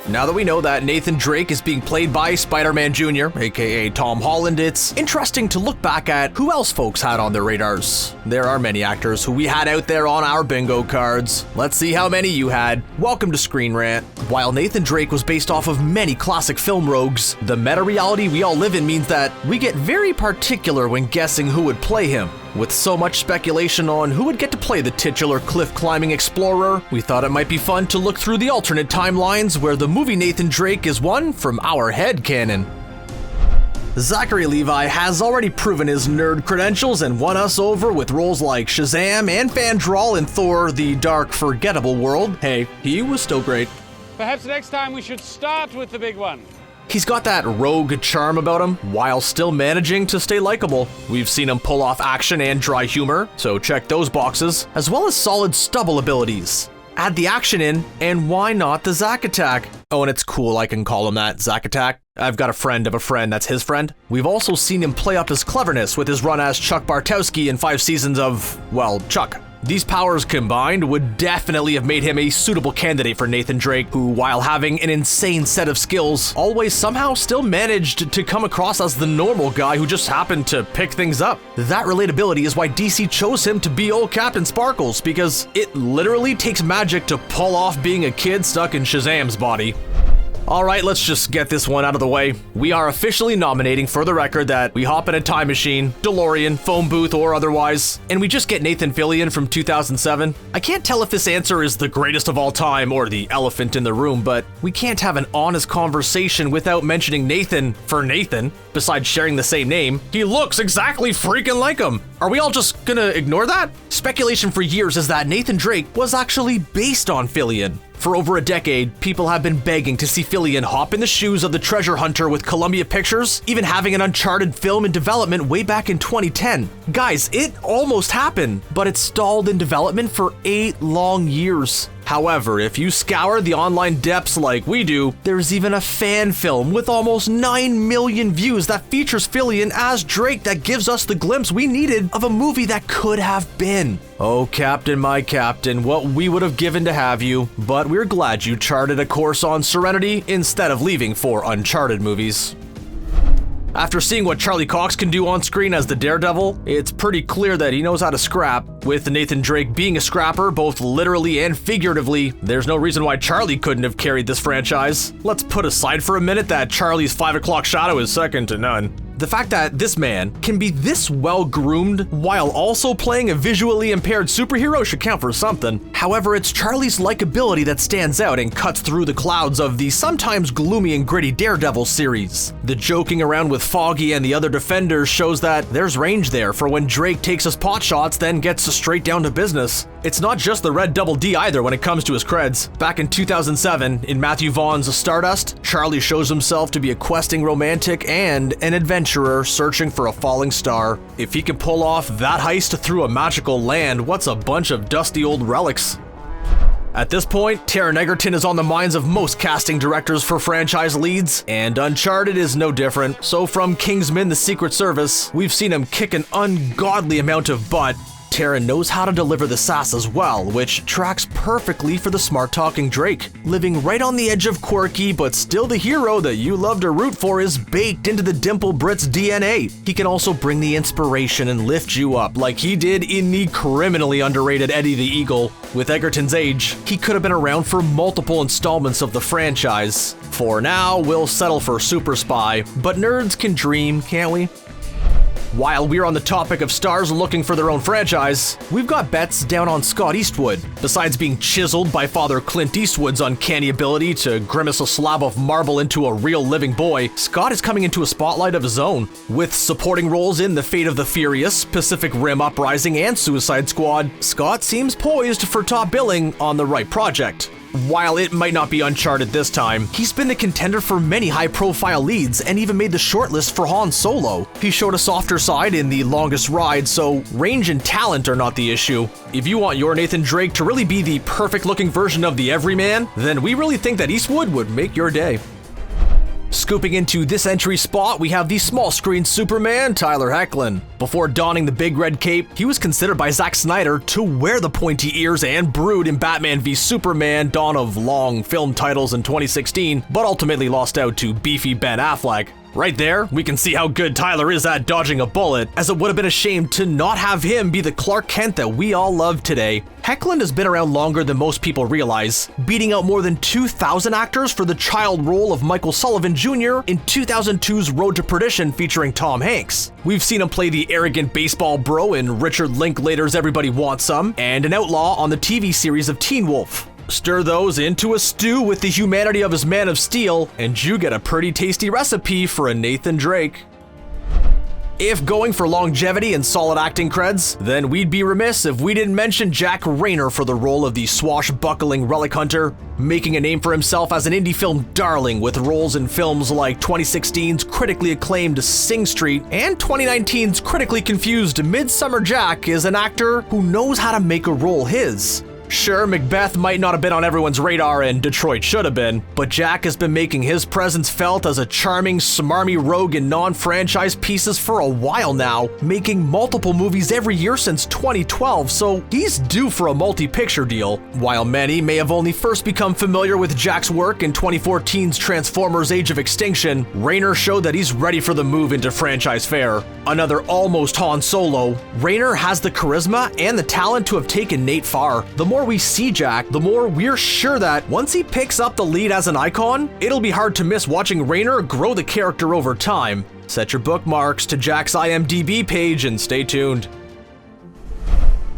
Now that we know that Nathan Drake is being played by Spider-Man Jr., aka Tom Holland, it's interesting to look back at who else folks had on their radars. There are many actors who we had out there on our bingo cards. Let's see how many you had. Welcome to Screen Rant. While Nathan Drake was based off of many classic film rogues, the meta-reality we all live in means that we get very particular when guessing who would play him. With so much speculation on who would get to play the titular cliff-climbing explorer, we thought it might be fun to look through the alternate timelines where the movie Nathan Drake is one from our headcanon. Zachary Levi has already proven his nerd credentials and won us over with roles like Shazam and Fandral in Thor: The Dark Forgettable World. Hey, he was still great. Perhaps next time we should start with the big one. He's got that rogue charm about him, while still managing to stay likable. We've seen him pull off action and dry humor, so check those boxes, as well as solid stubble abilities. Add the action in, and why not the Zack Attack? Oh, and it's cool I can call him that, Zack Attack. I've got a friend of a friend that's his friend. We've also seen him play up his cleverness with his run as Chuck Bartowski in 5 seasons of, well, Chuck. These powers combined would definitely have made him a suitable candidate for Nathan Drake, who, while having an insane set of skills, always somehow still managed to come across as the normal guy who just happened to pick things up. That relatability is why DC chose him to be old Captain Sparkles, because it literally takes magic to pull off being a kid stuck in Shazam's body. Alright, let's just get this one out of the way. We are officially nominating for the record that we hop in a time machine, DeLorean, phone booth, or otherwise, and we just get Nathan Fillion from 2007. I can't tell if this answer is the greatest of all time or the elephant in the room, but we can't have an honest conversation without mentioning Nathan for Nathan. Besides sharing the same name, he looks exactly freaking like him. Are we all just gonna ignore that? Speculation for years is that Nathan Drake was actually based on Fillion. For over a decade, people have been begging to see Fillion hop in the shoes of the treasure hunter with Columbia Pictures, even having an Uncharted film in development way back in 2010. Guys, it almost happened, but it stalled in development for 8 long years. However, if you scour the online depths like we do, there's even a fan film with almost 9 million views that features Fillion as Drake that gives us the glimpse we needed of a movie that could have been. Oh, Captain, my Captain, what we would have given to have you, but we're glad you charted a course on Serenity instead of leaving for Uncharted movies. After seeing what Charlie Cox can do on screen as the Daredevil, it's pretty clear that he knows how to scrap. With Nathan Drake being a scrapper, both literally and figuratively, there's no reason why Charlie couldn't have carried this franchise. Let's put aside for a minute that Charlie's 5 o'clock shadow is second to none. The fact that this man can be this well-groomed while also playing a visually impaired superhero should count for something. However, it's Charlie's likability that stands out and cuts through the clouds of the sometimes gloomy and gritty Daredevil series. The joking around with Foggy and the other Defenders shows that there's range there for when Drake takes his pot shots then gets straight down to business. It's not just the red double D either when it comes to his creds. Back in 2007, in Matthew Vaughn's Stardust, Charlie shows himself to be a questing romantic and an adventurer searching for a falling star. If he can pull off that heist through a magical land, what's a bunch of dusty old relics? At this point, Taron Egerton is on the minds of most casting directors for franchise leads, and Uncharted is no different. So from Kingsman: The Secret Service, we've seen him kick an ungodly amount of butt. Taron knows how to deliver the sass as well, which tracks perfectly for the smart-talking Drake. Living right on the edge of quirky, but still the hero that you love to root for is baked into the Dimple Brit's DNA. He can also bring the inspiration and lift you up, like he did in the criminally underrated Eddie the Eagle. With Egerton's age, he could have been around for multiple installments of the franchise. For now, we'll settle for Super Spy, but nerds can dream, can't we? While we're on the topic of stars looking for their own franchise, we've got bets down on Scott Eastwood. Besides being chiseled by Father Clint Eastwood's uncanny ability to grimace a slab of marble into a real living boy, Scott is coming into a spotlight of his own. With supporting roles in The Fate of the Furious, Pacific Rim Uprising, and Suicide Squad, Scott seems poised for top billing on the right project. While it might not be Uncharted this time, he's been a contender for many high-profile leads and even made the shortlist for Han Solo. He showed a softer side in The Longest Ride, so range and talent are not the issue. If you want your Nathan Drake to really be the perfect-looking version of the everyman, then we really think that Eastwood would make your day. Scooping into this entry spot, we have the small screen Superman, Tyler Hoechlin. Before donning the big red cape, he was considered by Zack Snyder to wear the pointy ears and brood in Batman v Superman, Dawn of long film titles in 2016, but ultimately lost out to beefy Ben Affleck. Right there, we can see how good Tyler is at dodging a bullet, as it would have been a shame to not have him be the Clark Kent that we all love today. Hoechlin has been around longer than most people realize, beating out more than 2,000 actors for the child role of Michael Sullivan Jr. in 2002's Road to Perdition featuring Tom Hanks. We've seen him play the arrogant baseball bro in Richard Linklater's Everybody Wants Some, and an outlaw on the TV series of Teen Wolf. Stir those into a stew with the humanity of his Man of Steel, and you get a pretty tasty recipe for a Nathan Drake. If going for longevity and solid acting creds, then we'd be remiss if we didn't mention Jack Reynor for the role of the swashbuckling relic hunter, making a name for himself as an indie film darling with roles in films like 2016's critically acclaimed Sing Street and 2019's critically confused Midsummer. Jack is an actor who knows how to make a role his. Sure, Macbeth might not have been on everyone's radar and Detroit should have been, but Jack has been making his presence felt as a charming, smarmy rogue in non-franchise pieces for a while now, making multiple movies every year since 2012, so he's due for a multi-picture deal. While many may have only first become familiar with Jack's work in 2014's Transformers Age of Extinction, Reynor showed that he's ready for the move into franchise fare. Another almost Han Solo, Reynor has the charisma and the talent to have taken Nate far. The more we see Jack, the more we're sure that once he picks up the lead as an icon, it'll be hard to miss watching Reynor grow the character over time. Set your bookmarks to Jack's IMDb page and stay tuned.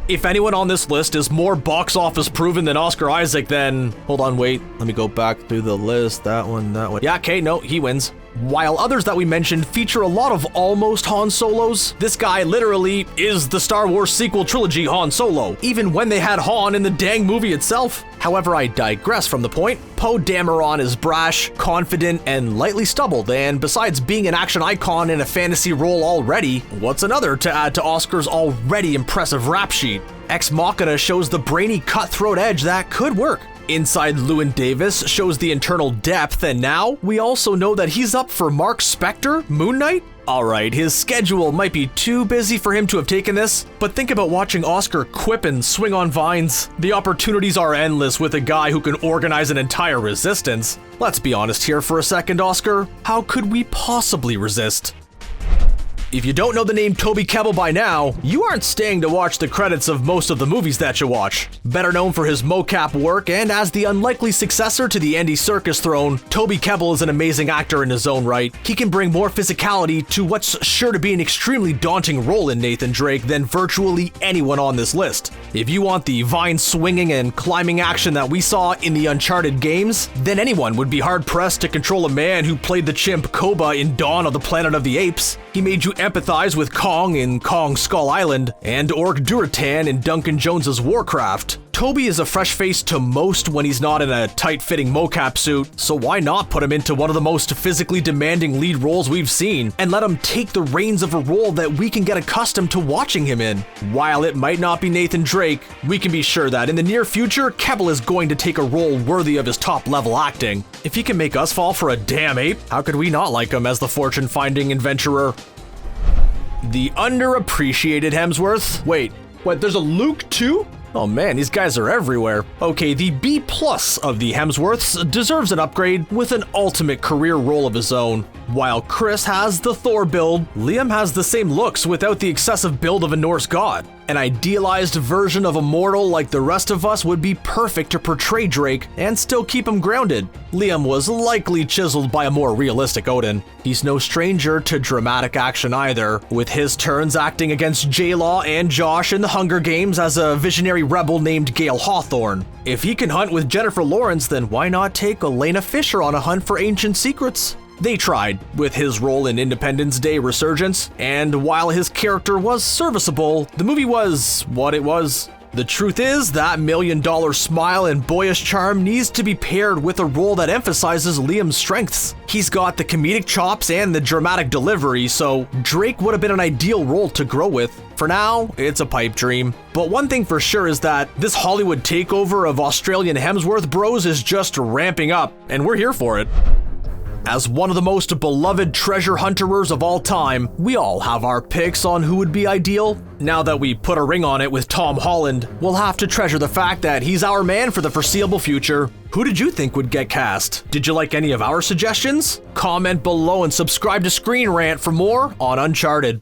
If anyone on this list is more box office proven than Oscar Isaac, then... Hold on, wait. Let me go back through the list. That one. Yeah, okay, no, he wins. While others that we mentioned feature a lot of almost Han Solos, this guy literally is the Star Wars sequel trilogy Han Solo, even when they had Han in the dang movie itself. However, I digress from the point. Poe Dameron is brash, confident, and lightly stubbled, and besides being an action icon in a fantasy role already, what's another to add to Oscar's already impressive rap sheet? Ex Machina shows the brainy cutthroat edge that could work. Inside Llewyn Davis shows the internal depth, and now we also know that he's up for Mark Spector, Moon Knight? Alright, his schedule might be too busy for him to have taken this, but think about watching Oscar quip and swing on vines. The opportunities are endless with a guy who can organize an entire resistance. Let's be honest here for a second, Oscar. How could we possibly resist? If you don't know the name Toby Kebbell by now, you aren't staying to watch the credits of most of the movies that you watch. Better known for his mocap work and as the unlikely successor to the Andy Serkis throne, Toby Kebbell is an amazing actor in his own right. He can bring more physicality to what's sure to be an extremely daunting role in Nathan Drake than virtually anyone on this list. If you want the vine swinging and climbing action that we saw in the Uncharted games, then anyone would be hard-pressed to control a man who played the chimp Koba in Dawn of the Planet of the Apes. He made you empathize with Kong in Kong Skull Island, and Orc Duratan in Duncan Jones's Warcraft. Toby is a fresh face to most when he's not in a tight-fitting mocap suit, so why not put him into one of the most physically demanding lead roles we've seen, and let him take the reins of a role that we can get accustomed to watching him in. While it might not be Nathan Drake, we can be sure that in the near future, Kebbell is going to take a role worthy of his top-level acting. If he can make us fall for a damn ape, how could we not like him as the fortune-finding adventurer? The underappreciated Hemsworth? Wait, there's a Luke too? Oh man, these guys are everywhere. Okay, the B+ of the Hemsworths deserves an upgrade with an ultimate career role of his own. While Chris has the Thor build, Liam has the same looks without the excessive build of a Norse god. An idealized version of a mortal like the rest of us would be perfect to portray Drake and still keep him grounded. Liam was likely chiseled by a more realistic Odin. He's no stranger to dramatic action either, with his turns acting against J-Law and Josh in the Hunger Games as a visionary rebel named Gale Hawthorne. If he can hunt with Jennifer Lawrence, then why not take Elena Fisher on a hunt for ancient secrets? They tried, with his role in Independence Day Resurgence, and while his character was serviceable, the movie was what it was. The truth is, that $1 million smile and boyish charm needs to be paired with a role that emphasizes Liam's strengths. He's got the comedic chops and the dramatic delivery, so Drake would have been an ideal role to grow with. For now, it's a pipe dream. But one thing for sure is that this Hollywood takeover of Australian Hemsworth bros is just ramping up, and we're here for it. As one of the most beloved treasure hunterers of all time, we all have our picks on who would be ideal. Now that we put a ring on it with Tom Holland, we'll have to treasure the fact that he's our man for the foreseeable future. Who did you think would get cast? Did you like any of our suggestions? Comment below and subscribe to Screen Rant for more on Uncharted.